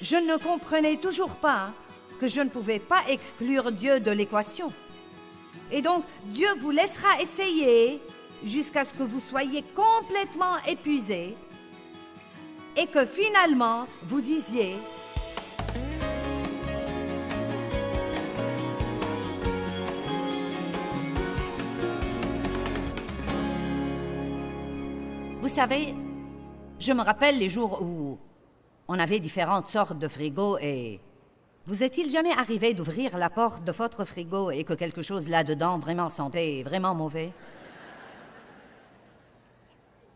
Je ne comprenais toujours pas que je ne pouvais pas exclure Dieu de l'équation. Et donc, Dieu vous laissera essayer jusqu'à ce que vous soyez complètement épuisé et que finalement, vous disiez: vous savez, je me rappelle les jours où on avait différentes sortes de frigos et... Vous est-il jamais arrivé d'ouvrir la porte de votre frigo et que quelque chose là-dedans vraiment sentait vraiment mauvais?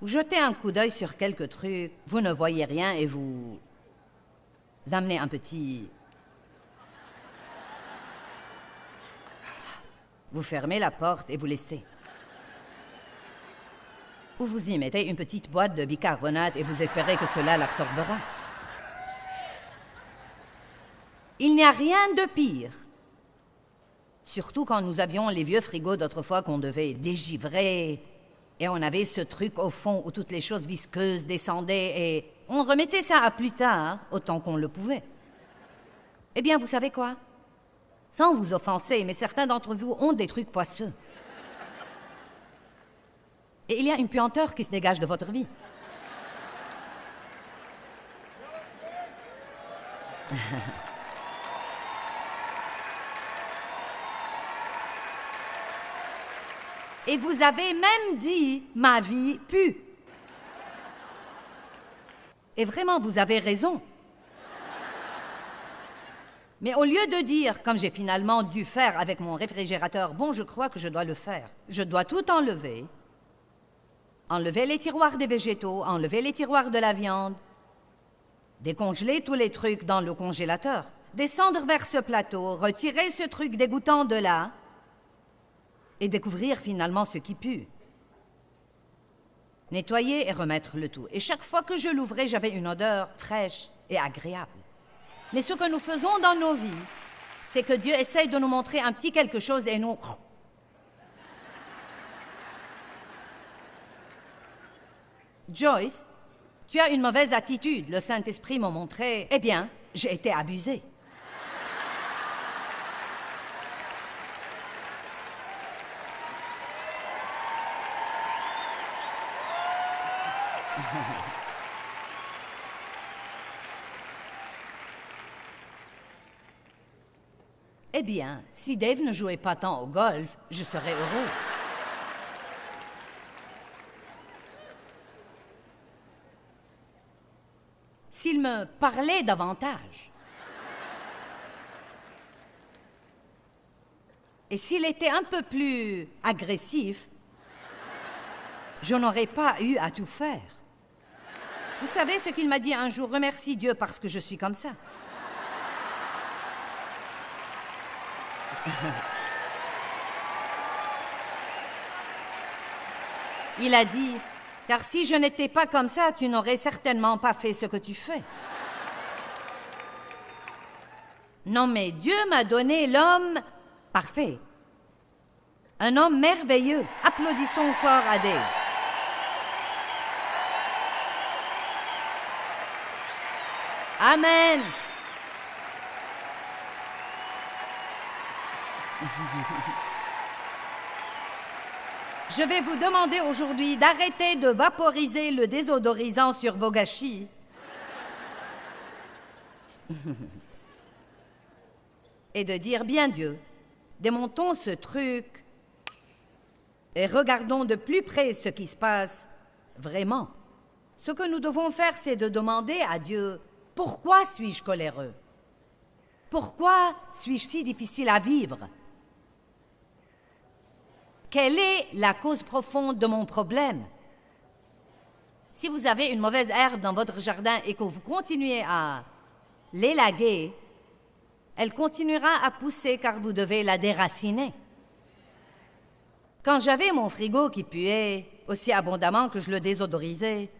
Vous jetez un coup d'œil sur quelques trucs, vous ne voyez rien et vous amenez un petit... Vous fermez la porte et vous laissez. Ou vous y mettez une petite boîte de bicarbonate et vous espérez que cela l'absorbera. Il n'y a rien de pire. Surtout quand nous avions les vieux frigos d'autrefois qu'on devait dégivrer. Et on avait ce truc au fond où toutes les choses visqueuses descendaient et on remettait ça à plus tard, autant qu'on le pouvait. Eh bien, vous savez quoi? Sans vous offenser, mais certains d'entre vous ont des trucs poisseux. Et il y a une puanteur qui se dégage de votre vie. Et vous avez même dit « ma vie pue ». Et vraiment, vous avez raison. Mais au lieu de dire, comme j'ai finalement dû faire avec mon réfrigérateur, « bon, je crois que je dois le faire », je dois tout enlever. Enlever les tiroirs des végétaux, enlever les tiroirs de la viande, décongeler tous les trucs dans le congélateur, descendre vers ce plateau, retirer ce truc dégoûtant de là, et découvrir finalement ce qui pue. Nettoyer et remettre le tout. Et chaque fois que je l'ouvrais, j'avais une odeur fraîche et agréable. Mais ce que nous faisons dans nos vies, c'est que Dieu essaye de nous montrer un petit quelque chose et nous... Joyce, tu as une mauvaise attitude. Le Saint-Esprit m'a montré... Eh bien, j'ai été abusée. Eh bien, si Dave ne jouait pas tant au golf, je serais heureuse. S'il me parlait davantage. Et s'il était un peu plus agressif, je n'aurais pas eu à tout faire. Vous savez ce qu'il m'a dit un jour? Remercie Dieu parce que je suis comme ça. Il a dit, car si je n'étais pas comme ça, tu n'aurais certainement pas fait ce que tu fais. Non, mais Dieu m'a donné l'homme parfait. Un homme merveilleux. Applaudissons fort à Dave. Amen. Je vais vous demander aujourd'hui d'arrêter de vaporiser le désodorisant sur vos gâchis. Et de dire, bien Dieu, démontons ce truc et regardons de plus près ce qui se passe vraiment. Ce que nous devons faire, c'est de demander à Dieu, pourquoi suis-je coléreux? Pourquoi suis-je si difficile à vivre? Quelle est la cause profonde de mon problème? Si vous avez une mauvaise herbe dans votre jardin et que vous continuez à l'élaguer, elle continuera à pousser car vous devez la déraciner. Quand j'avais mon frigo qui puait aussi abondamment que je le désodorisais,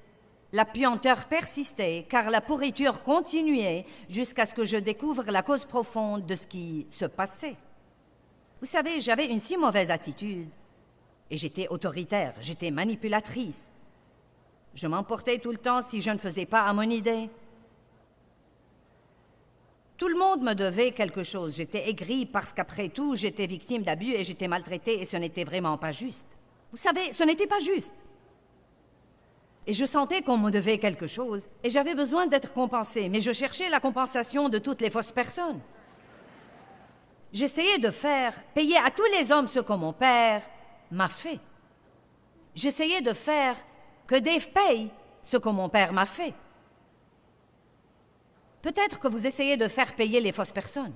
la puanteur persistait car la pourriture continuait jusqu'à ce que je découvre la cause profonde de ce qui se passait. Vous savez, j'avais une si mauvaise attitude. Et j'étais autoritaire, j'étais manipulatrice. Je m'emportais tout le temps si je ne faisais pas à mon idée. monde me devait quelque chose. J'étais aigrie parce qu'après tout, j'étais victime d'abus et j'étais maltraitée et ce n'était vraiment pas juste. Vous savez, ce n'était pas juste. Et je sentais qu'on me devait quelque chose et j'avais besoin d'être compensée, mais je cherchais la compensation de toutes les fausses personnes. J'essayais de payer à tous les hommes ce que mon père m'a fait. J'essayais de faire que Dave paye ce que mon père m'a fait. Peut-être que vous essayez de faire payer les fausses personnes.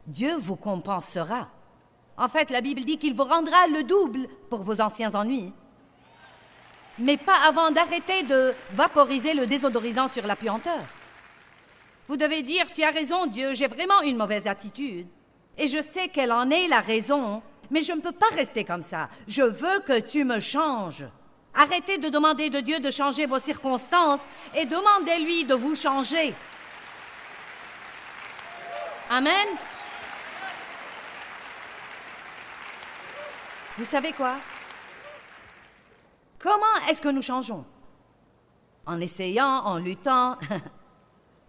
Dieu vous compensera. En fait, la Bible dit qu'il vous rendra le double pour vos anciens ennuis. Mais pas avant d'arrêter de vaporiser le désodorisant sur la puanteur. Vous devez dire, tu as raison, Dieu, j'ai vraiment une mauvaise attitude. Et je sais qu'elle en est la raison, mais je ne peux pas rester comme ça. Je veux que tu me changes. Arrêtez de demander de Dieu de changer vos circonstances et demandez-lui de vous changer. Amen. Vous savez quoi? Comment est-ce que nous changeons? En essayant, en luttant,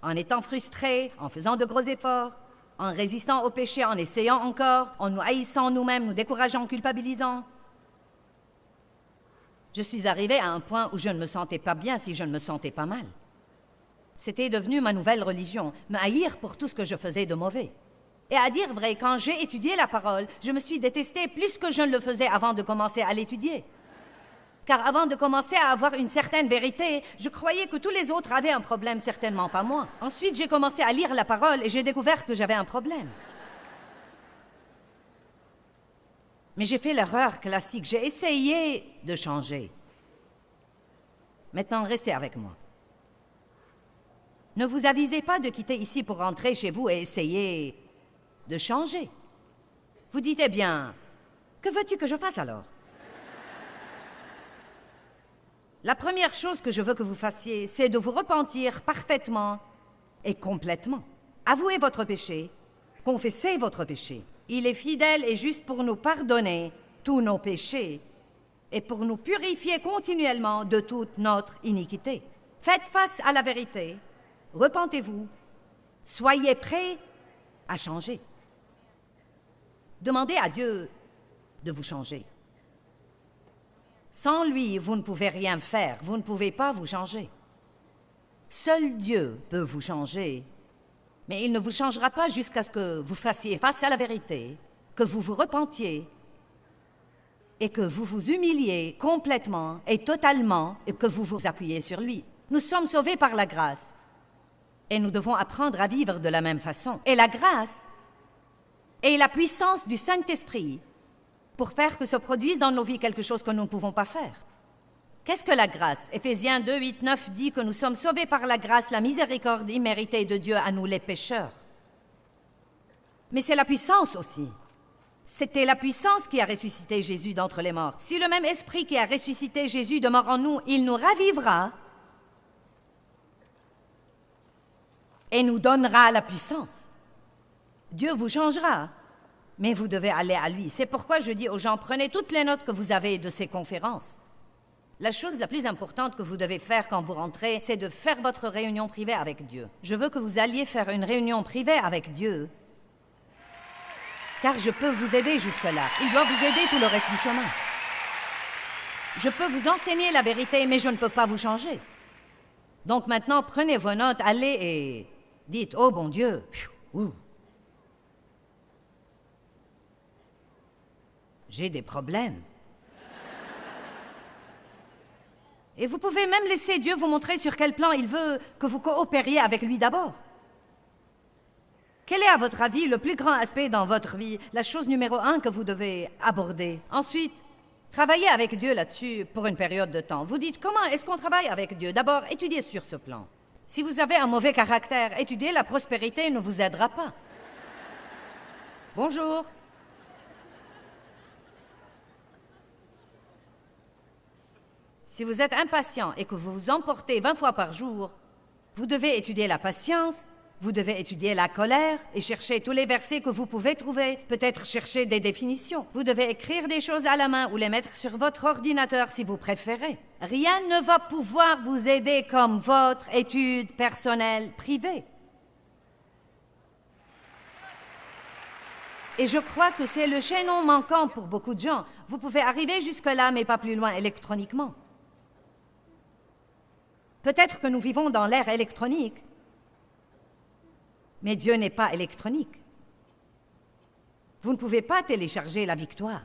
en étant frustrés, en faisant de gros efforts, en résistant au péché, en essayant encore, en nous haïssant nous-mêmes, nous décourageant, culpabilisant. Je suis arrivée à un point où je ne me sentais pas bien si je ne me sentais pas mal. C'était devenu ma nouvelle religion, me haïr pour tout ce que je faisais de mauvais. Et à dire vrai, quand j'ai étudié la parole, je me suis détestée plus que je ne le faisais avant de commencer à l'étudier. Car avant de commencer à avoir une certaine vérité, je croyais que tous les autres avaient un problème, certainement pas moi. Ensuite, j'ai commencé à lire la parole et j'ai découvert que j'avais un problème. Mais j'ai fait l'erreur classique, j'ai essayé de changer. Maintenant, restez avec moi. Ne vous avisez pas de quitter ici pour rentrer chez vous et essayer de changer. Vous dites, eh bien, que veux-tu que je fasse alors? La première chose que je veux que vous fassiez, c'est de vous repentir parfaitement et complètement. Avouez votre péché, confessez votre péché. Il est fidèle et juste pour nous pardonner tous nos péchés et pour nous purifier continuellement de toute notre iniquité. Faites face à la vérité, repentez-vous, soyez prêts à changer. Demandez à Dieu de vous changer. Sans lui, vous ne pouvez rien faire, vous ne pouvez pas vous changer. Seul Dieu peut vous changer, mais il ne vous changera pas jusqu'à ce que vous fassiez face à la vérité, que vous vous repentiez et que vous vous humiliez complètement et totalement et que vous vous appuyez sur lui. Nous sommes sauvés par la grâce et nous devons apprendre à vivre de la même façon. Et la grâce et la puissance du Saint-Esprit pour faire que se produise dans nos vies quelque chose que nous ne pouvons pas faire. Qu'est-ce que la grâce? Éphésiens 2, 8, 9 dit que nous sommes sauvés par la grâce, la miséricorde imméritée de Dieu à nous les pécheurs. Mais c'est la puissance aussi. C'était la puissance qui a ressuscité Jésus d'entre les morts. Si le même esprit qui a ressuscité Jésus demeure en nous, il nous ravivera et nous donnera la puissance. Dieu vous changera, mais vous devez aller à lui. C'est pourquoi je dis aux gens, prenez toutes les notes que vous avez de ces conférences. La chose la plus importante que vous devez faire quand vous rentrez, c'est de faire votre réunion privée avec Dieu. Je veux que vous alliez faire une réunion privée avec Dieu, car je peux vous aider jusque-là. Il doit vous aider tout le reste du chemin. Je peux vous enseigner la vérité, mais je ne peux pas vous changer. Donc maintenant, prenez vos notes, allez et dites, oh bon Dieu, j'ai des problèmes. Et vous pouvez même laisser Dieu vous montrer sur quel plan il veut que vous coopériez avec lui d'abord. Quel est, à votre avis, le plus grand aspect dans votre vie, la chose numéro 1 que vous devez aborder? Ensuite, travaillez avec Dieu là-dessus pour une période de temps. Vous dites, comment est-ce qu'on travaille avec Dieu? D'abord, étudiez sur ce plan. Si vous avez un mauvais caractère, étudier la prospérité ne vous aidera pas. Bonjour. Si vous êtes impatient et que vous vous emportez 20 fois par jour, vous devez étudier la patience, vous devez étudier la colère et chercher tous les versets que vous pouvez trouver, peut-être chercher des définitions. Vous devez écrire des choses à la main ou les mettre sur votre ordinateur si vous préférez. Rien ne va pouvoir vous aider comme votre étude personnelle privée. Et je crois que c'est le chaînon manquant pour beaucoup de gens. Vous pouvez arriver jusque-là, mais pas plus loin électroniquement. Peut-être que nous vivons dans l'ère électronique, mais Dieu n'est pas électronique. Vous ne pouvez pas télécharger la victoire.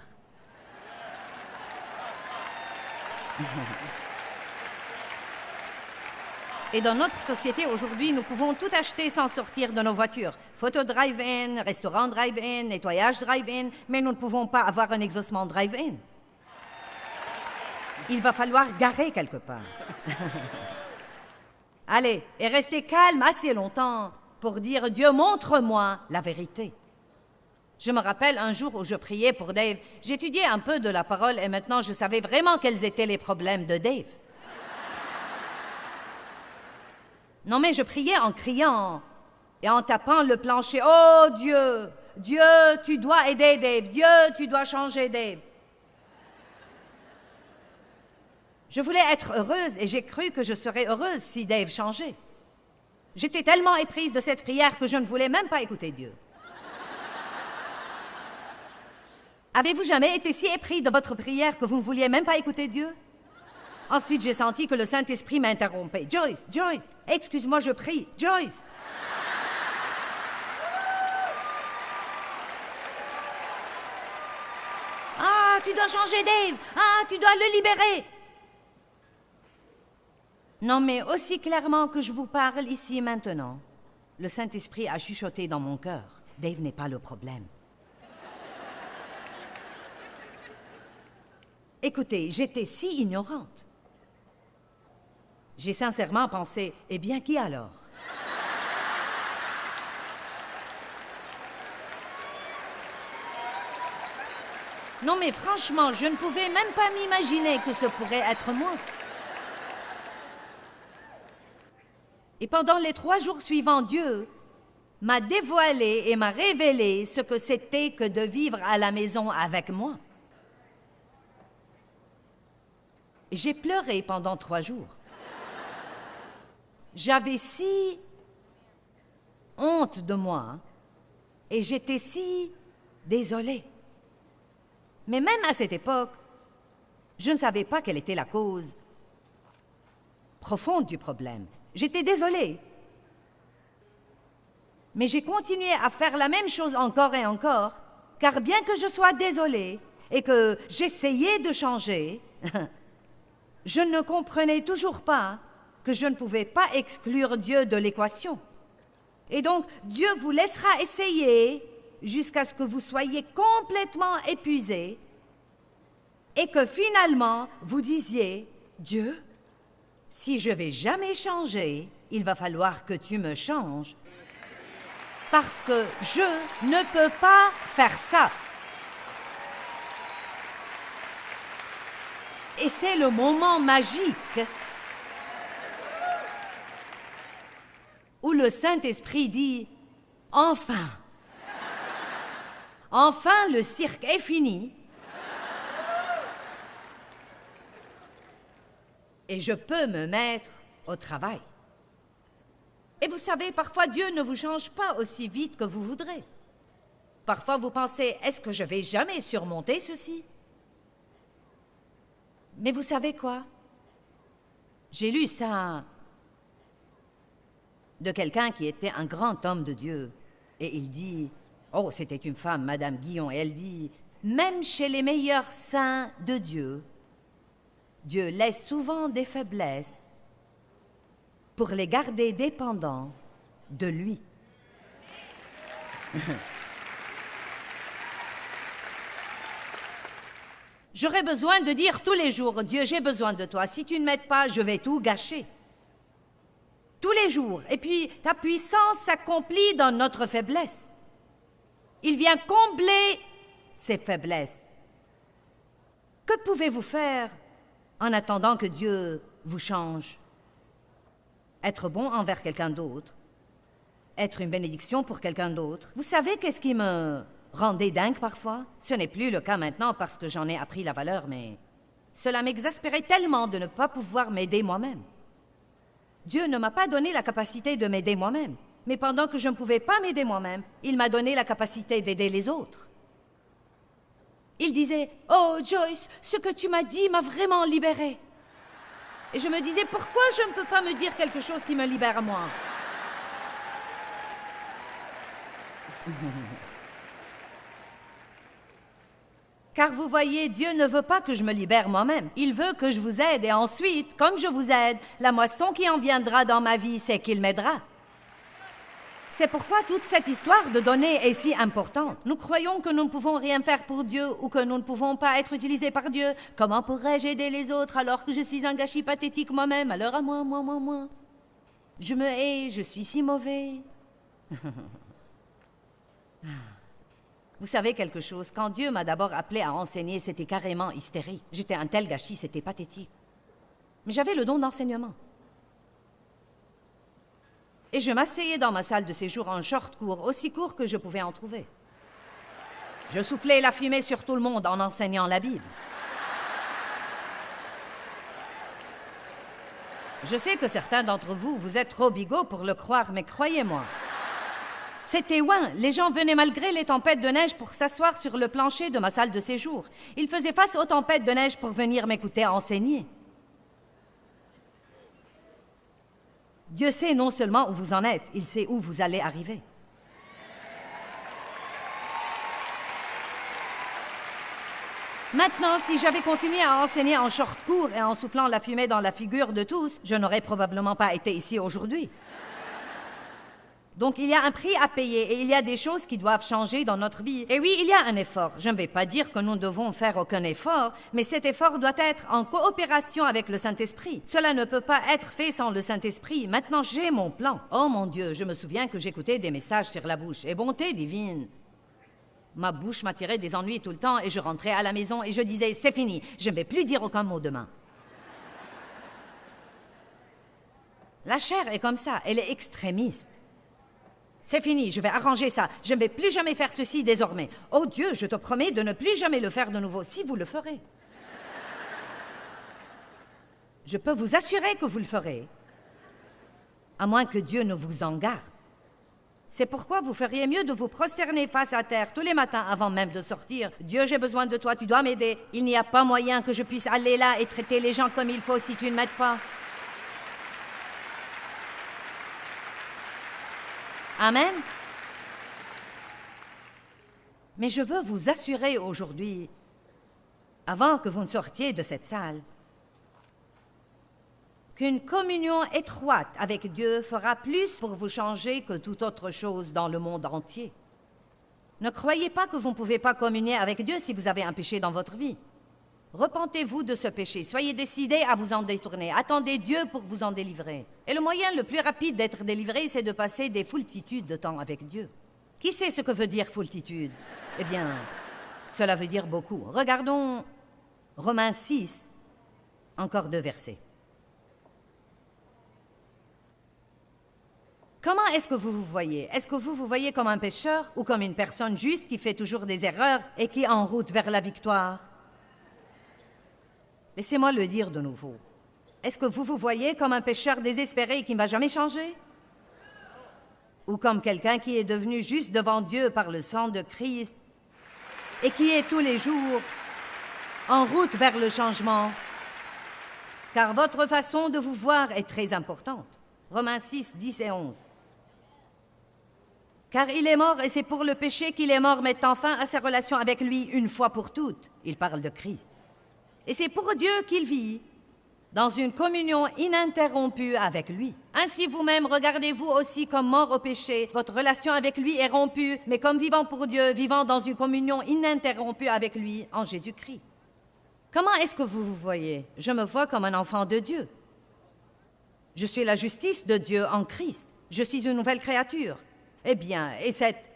Et dans notre société aujourd'hui, nous pouvons tout acheter sans sortir de nos voitures. Photo drive-in, restaurant drive-in, nettoyage drive-in, mais nous ne pouvons pas avoir un exaucement drive-in. Il va falloir garer quelque part. Allez, et restez calme assez longtemps pour dire « Dieu, montre-moi la vérité ». Je me rappelle un jour où je priais pour Dave. J'étudiais un peu de la parole et maintenant je savais vraiment quels étaient les problèmes de Dave. Non, mais je priais en criant et en tapant le plancher. « Oh Dieu, Dieu, tu dois aider Dave. Dieu, tu dois changer Dave. » Je voulais être heureuse et j'ai cru que je serais heureuse si Dave changeait. J'étais tellement éprise de cette prière que je ne voulais même pas écouter Dieu. Avez-vous jamais été si épris de votre prière que vous ne vouliez même pas écouter Dieu? Ensuite, j'ai senti que le Saint-Esprit m'interrompait. « Joyce, Joyce, excuse-moi, je prie. Joyce! » Ah, tu dois changer Dave! Ah, tu dois le libérer! Non, mais aussi clairement que je vous parle ici maintenant, le Saint-Esprit a chuchoté dans mon cœur. Dave n'est pas le problème. Écoutez, j'étais si ignorante. J'ai sincèrement pensé, eh bien, qui alors? Non, mais franchement, je ne pouvais même pas m'imaginer que ce pourrait être moi. Et pendant les 3 jours suivants, Dieu m'a dévoilé et m'a révélé ce que c'était que de vivre à la maison avec moi. J'ai pleuré pendant 3 jours. J'avais si honte de moi et j'étais si désolée. Mais même à cette époque, je ne savais pas quelle était la cause profonde du problème. J'étais désolée. Mais j'ai continué à faire la même chose encore et encore, car bien que je sois désolée et que j'essayais de changer, je ne comprenais toujours pas que je ne pouvais pas exclure Dieu de l'équation. Et donc, Dieu vous laissera essayer jusqu'à ce que vous soyez complètement épuisés et que finalement, vous disiez, « Dieu, si je ne vais jamais changer, il va falloir que tu me changes parce que je ne peux pas faire ça. » Et c'est le moment magique où le Saint-Esprit dit « Enfin, enfin le cirque est fini et je peux me mettre au travail. » Et vous savez, parfois Dieu ne vous change pas aussi vite que vous voudrez. Parfois vous pensez « Est-ce que je vais jamais surmonter ceci ?» Mais vous savez quoi? J'ai lu ça de quelqu'un qui était un grand homme de Dieu. Et il dit, oh, c'était une femme, Madame Guillon, et elle dit, même chez les meilleurs saints de Dieu, Dieu laisse souvent des faiblesses pour les garder dépendants de lui. J'aurais besoin de dire tous les jours, Dieu, j'ai besoin de toi. Si tu ne m'aides pas, je vais tout gâcher. Tous les jours. Et puis, ta puissance s'accomplit dans notre faiblesse. Il vient combler ces faiblesses. Que pouvez-vous faire en attendant que Dieu vous change? Être bon envers quelqu'un d'autre. Être une bénédiction pour quelqu'un d'autre. Vous savez qu'est-ce qui me rendait dingue parfois? Ce n'est plus le cas maintenant parce que j'en ai appris la valeur, mais cela m'exaspérait tellement de ne pas pouvoir m'aider moi-même. Dieu ne m'a pas donné la capacité de m'aider moi-même. Mais pendant que je ne pouvais pas m'aider moi-même, il m'a donné la capacité d'aider les autres. Il disait « Oh, Joyce, ce que tu m'as dit m'a vraiment libérée. » Et je me disais « Pourquoi je ne peux pas me dire quelque chose qui me libère moi ?» Car vous voyez, Dieu ne veut pas que je me libère moi-même. Il veut que je vous aide et ensuite, comme je vous aide, la moisson qui en viendra dans ma vie, c'est qu'il m'aidera. C'est pourquoi toute cette histoire de donner est si importante. Nous croyons que nous ne pouvons rien faire pour Dieu ou que nous ne pouvons pas être utilisés par Dieu. Comment pourrais-je aider les autres alors que je suis un gâchis pathétique moi-même? Alors à moi. Je me hais, je suis si mauvais. Vous savez quelque chose, quand Dieu m'a d'abord appelé à enseigner, c'était carrément hystérique. J'étais un tel gâchis, c'était pathétique. Mais j'avais le don d'enseignement. Et je m'asseyais dans ma salle de séjour en short court, aussi court que je pouvais en trouver. Je soufflais la fumée sur tout le monde en enseignant la Bible. Je sais que certains d'entre vous, vous êtes trop bigots pour le croire, mais croyez-moi. C'était ouin. Les gens venaient malgré les tempêtes de neige pour s'asseoir sur le plancher de ma salle de séjour. Ils faisaient face aux tempêtes de neige pour venir m'écouter enseigner. Dieu sait non seulement où vous en êtes, il sait où vous allez arriver. Maintenant, si j'avais continué à enseigner en short court et en soufflant la fumée dans la figure de tous, je n'aurais probablement pas été ici aujourd'hui. Donc, il y a un prix à payer et il y a des choses qui doivent changer dans notre vie. Et oui, il y a un effort. Je ne vais pas dire que nous ne devons faire aucun effort, mais cet effort doit être en coopération avec le Saint-Esprit. Cela ne peut pas être fait sans le Saint-Esprit. Maintenant, j'ai mon plan. Oh mon Dieu, je me souviens que j'écoutais des messages sur la bouche. Et bonté divine. Ma bouche m'attirait des ennuis tout le temps et je rentrais à la maison et je disais « C'est fini, je ne vais plus dire aucun mot demain. » La chair est comme ça, elle est extrémiste. C'est fini, je vais arranger ça. Je ne vais plus jamais faire ceci désormais. Oh Dieu, je te promets de ne plus jamais le faire de nouveau, si vous le ferez. Je peux vous assurer que vous le ferez, à moins que Dieu ne vous en garde. C'est pourquoi vous feriez mieux de vous prosterner face à terre tous les matins avant même de sortir. Dieu, j'ai besoin de toi, tu dois m'aider. Il n'y a pas moyen que je puisse aller là et traiter les gens comme il faut si tu ne m'aides pas. Amen. Mais je veux vous assurer aujourd'hui, avant que vous ne sortiez de cette salle, qu'une communion étroite avec Dieu fera plus pour vous changer que toute autre chose dans le monde entier. Ne croyez pas que vous ne pouvez pas communier avec Dieu si vous avez un péché dans votre vie. Repentez-vous de ce péché, soyez décidés à vous en détourner, attendez Dieu pour vous en délivrer. Et le moyen le plus rapide d'être délivré, c'est de passer des foultitudes de temps avec Dieu. Qui sait ce que veut dire foultitude? Eh bien, cela veut dire beaucoup. Regardons Romains 6, encore 2 versets. Comment est-ce que vous vous voyez? Est-ce que vous vous voyez comme un pécheur ou comme une personne juste qui fait toujours des erreurs et qui est en route vers la victoire? Laissez-moi le dire de nouveau. Est-ce que vous vous voyez comme un pécheur désespéré qui ne va jamais changer? Ou comme quelqu'un qui est devenu juste devant Dieu par le sang de Christ et qui est tous les jours en route vers le changement? Car votre façon de vous voir est très importante. Romains 6, 10 et 11. Car il est mort et c'est pour le péché qu'il est mort, mettant fin à sa relation avec lui une fois pour toutes. Il parle de Christ. Et c'est pour Dieu qu'il vit, dans une communion ininterrompue avec lui. Ainsi vous-même, regardez-vous aussi comme mort au péché. Votre relation avec lui est rompue, mais comme vivant pour Dieu, vivant dans une communion ininterrompue avec lui en Jésus-Christ. Comment est-ce que vous vous voyez? Je me vois comme un enfant de Dieu. Je suis la justice de Dieu en Christ. Je suis une nouvelle créature. Eh bien, et cette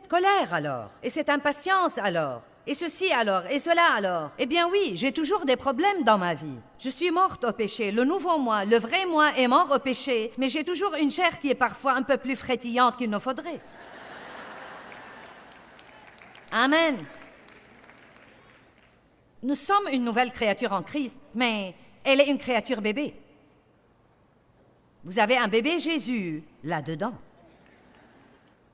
colère alors? Et cette impatience alors? Et ceci alors? Et cela alors? Eh bien oui, j'ai toujours des problèmes dans ma vie. Je suis morte au péché. Le nouveau moi, le vrai moi est mort au péché, mais j'ai toujours une chair qui est parfois un peu plus frétillante qu'il ne faudrait. Amen. Nous sommes une nouvelle créature en Christ, mais elle est une créature bébé. Vous avez un bébé Jésus là-dedans.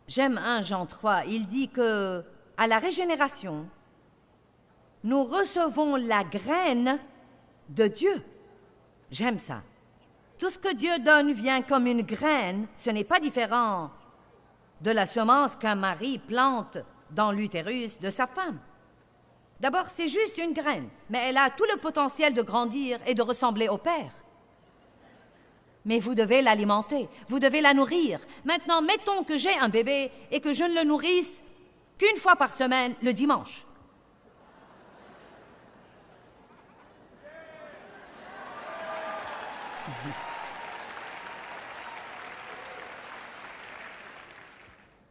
J'aime 1 Jean 3, il dit que, à la régénération, nous recevons la graine de Dieu. J'aime ça. Tout ce que Dieu donne vient comme une graine. Ce n'est pas différent de la semence qu'un mari plante dans l'utérus de sa femme. D'abord, c'est juste une graine, mais elle a tout le potentiel de grandir et de ressembler au Père. Mais vous devez l'alimenter, vous devez la nourrir. Maintenant, mettons que j'ai un bébé et que je ne le nourrisse qu'une fois par semaine, le dimanche.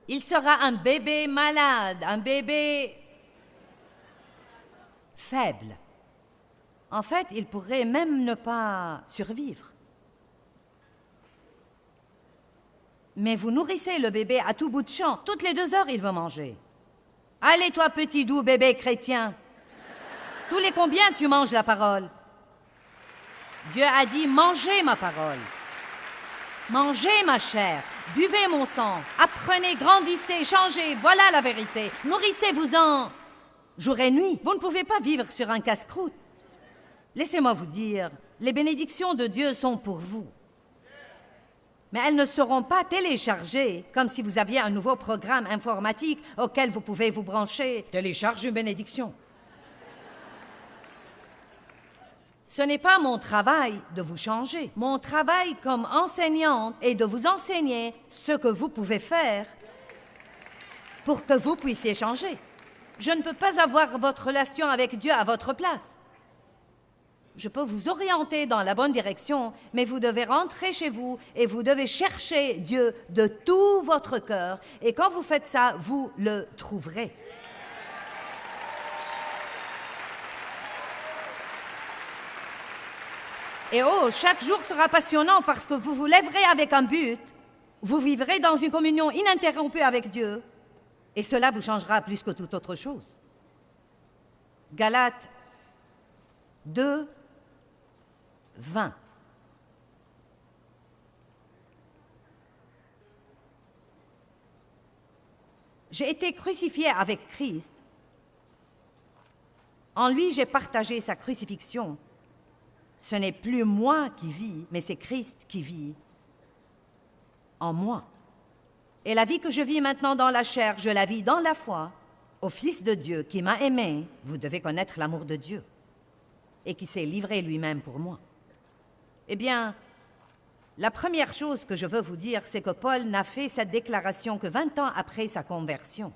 Il sera un bébé malade, un bébé faible. En fait, il pourrait même ne pas survivre. Mais vous nourrissez le bébé à tout bout de champ. Toutes les 2 heures, il veut manger. Allez, toi, petit doux bébé chrétien. Tous les combien tu manges la parole? Dieu a dit, mangez ma parole. Mangez ma chair, buvez mon sang, apprenez, grandissez, changez, voilà la vérité. Nourrissez-vous-en jour et nuit. Vous ne pouvez pas vivre sur un casse-croûte. Laissez-moi vous dire, les bénédictions de Dieu sont pour vous. Mais elles ne seront pas téléchargées comme si vous aviez un nouveau programme informatique auquel vous pouvez vous brancher. Télécharge une bénédiction. Ce n'est pas mon travail de vous changer. Mon travail comme enseignante est de vous enseigner ce que vous pouvez faire pour que vous puissiez changer. Je ne peux pas avoir votre relation avec Dieu à votre place. Je peux vous orienter dans la bonne direction, mais vous devez rentrer chez vous et vous devez chercher Dieu de tout votre cœur. Et quand vous faites ça, vous le trouverez. Et oh, chaque jour sera passionnant parce que vous vous lèverez avec un but, vous vivrez dans une communion ininterrompue avec Dieu, et cela vous changera plus que toute autre chose. Galates 2, 20. J'ai été crucifié avec Christ. En lui, j'ai partagé sa crucifixion. Ce n'est plus moi qui vis, mais c'est Christ qui vit en moi. Et la vie que je vis maintenant dans la chair, je la vis dans la foi au Fils de Dieu qui m'a aimé. Vous devez connaître l'amour de Dieu et qui s'est livré lui-même pour moi. Eh bien, la première chose que je veux vous dire, c'est que Paul n'a fait cette déclaration que 20 ans après sa conversion.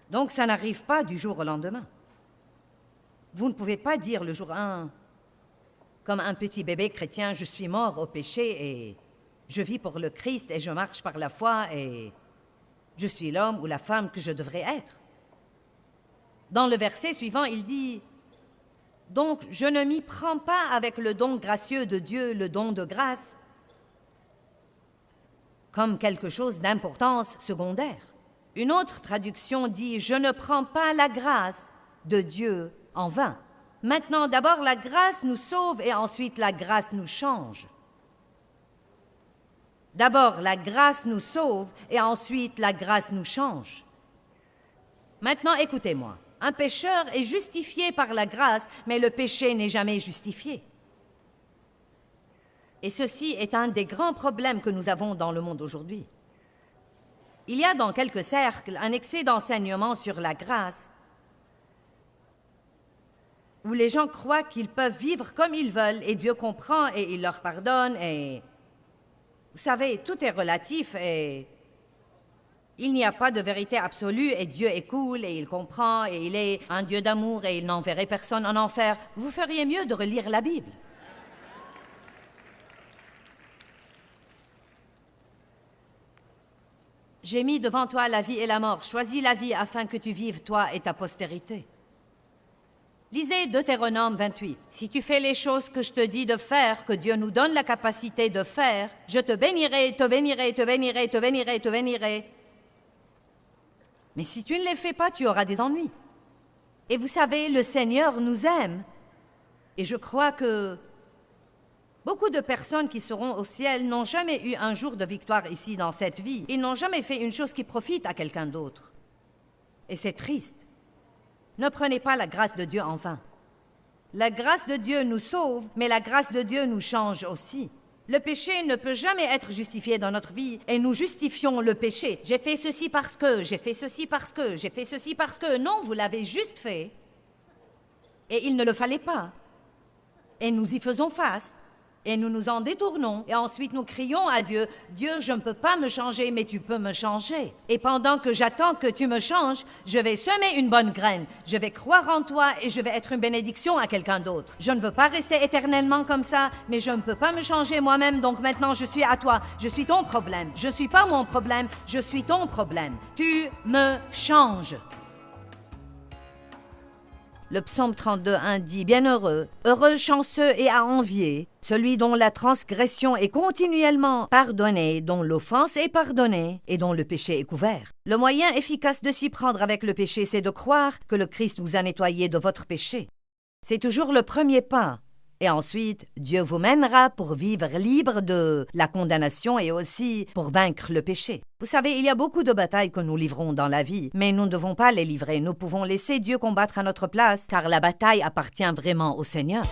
Donc, ça n'arrive pas du jour au lendemain. Vous ne pouvez pas dire le jour 1, comme un petit bébé chrétien, je suis mort au péché et je vis pour le Christ et je marche par la foi et je suis l'homme ou la femme que je devrais être. Dans le verset suivant, il dit « Donc, je ne m'y prends pas avec le don gracieux de Dieu, le don de grâce, comme quelque chose d'importance secondaire. » Une autre traduction dit « Je ne prends pas la grâce de Dieu en vain. » Maintenant, d'abord, la grâce nous sauve et ensuite la grâce nous change. D'abord, la grâce nous sauve et ensuite la grâce nous change. Maintenant, écoutez-moi. Un pécheur est justifié par la grâce, mais le péché n'est jamais justifié. Et ceci est un des grands problèmes que nous avons dans le monde aujourd'hui. Il y a dans quelques cercles un excès d'enseignement sur la grâce où les gens croient qu'ils peuvent vivre comme ils veulent et Dieu comprend et il leur pardonne et... Vous savez, tout est relatif et... Il n'y a pas de vérité absolue et Dieu est cool et il comprend et il est un Dieu d'amour et il n'enverrait personne en enfer. Vous feriez mieux de relire la Bible. J'ai mis devant toi la vie et la mort. Choisis la vie afin que tu vives, toi et ta postérité. Lisez Deutéronome 28. Si tu fais les choses que je te dis de faire, que Dieu nous donne la capacité de faire, je te bénirai, te bénirai, te bénirai, te bénirai, te bénirai. Mais si tu ne les fais pas, tu auras des ennuis. Et vous savez, le Seigneur nous aime. Et je crois que Beaucoup de personnes qui seront au ciel n'ont jamais eu un jour de victoire ici dans cette vie. Ils n'ont jamais fait une chose qui profite à quelqu'un d'autre. Et c'est triste. Ne prenez pas la grâce de Dieu en vain. La grâce de Dieu nous sauve, mais la grâce de Dieu nous change aussi. Le péché ne peut jamais être justifié dans notre vie et nous justifions le péché. J'ai fait ceci parce que, j'ai fait ceci parce que, j'ai fait ceci parce que. Non, vous l'avez juste fait. Et il ne le fallait pas. Et nous y faisons face. Et nous nous en détournons. Et ensuite nous crions à Dieu, « Dieu, je ne peux pas me changer, mais tu peux me changer. » Et pendant que j'attends que tu me changes, je vais semer une bonne graine. Je vais croire en toi et je vais être une bénédiction à quelqu'un d'autre. Je ne veux pas rester éternellement comme ça, mais je ne peux pas me changer moi-même, donc maintenant je suis à toi. Je suis ton problème. Je ne suis pas mon problème, je suis ton problème. Tu me changes. Le psaume 32:1 dit « Bienheureux, heureux, chanceux et à envier, celui dont la transgression est continuellement pardonnée, dont l'offense est pardonnée et dont le péché est couvert. » Le moyen efficace de s'y prendre avec le péché, c'est de croire que le Christ vous a nettoyé de votre péché. C'est toujours le premier pas. Et ensuite, Dieu vous mènera pour vivre libre de la condamnation et aussi pour vaincre le péché. Vous savez, il y a beaucoup de batailles que nous livrons dans la vie, mais nous ne devons pas les livrer. Nous pouvons laisser Dieu combattre à notre place, car la bataille appartient vraiment au Seigneur.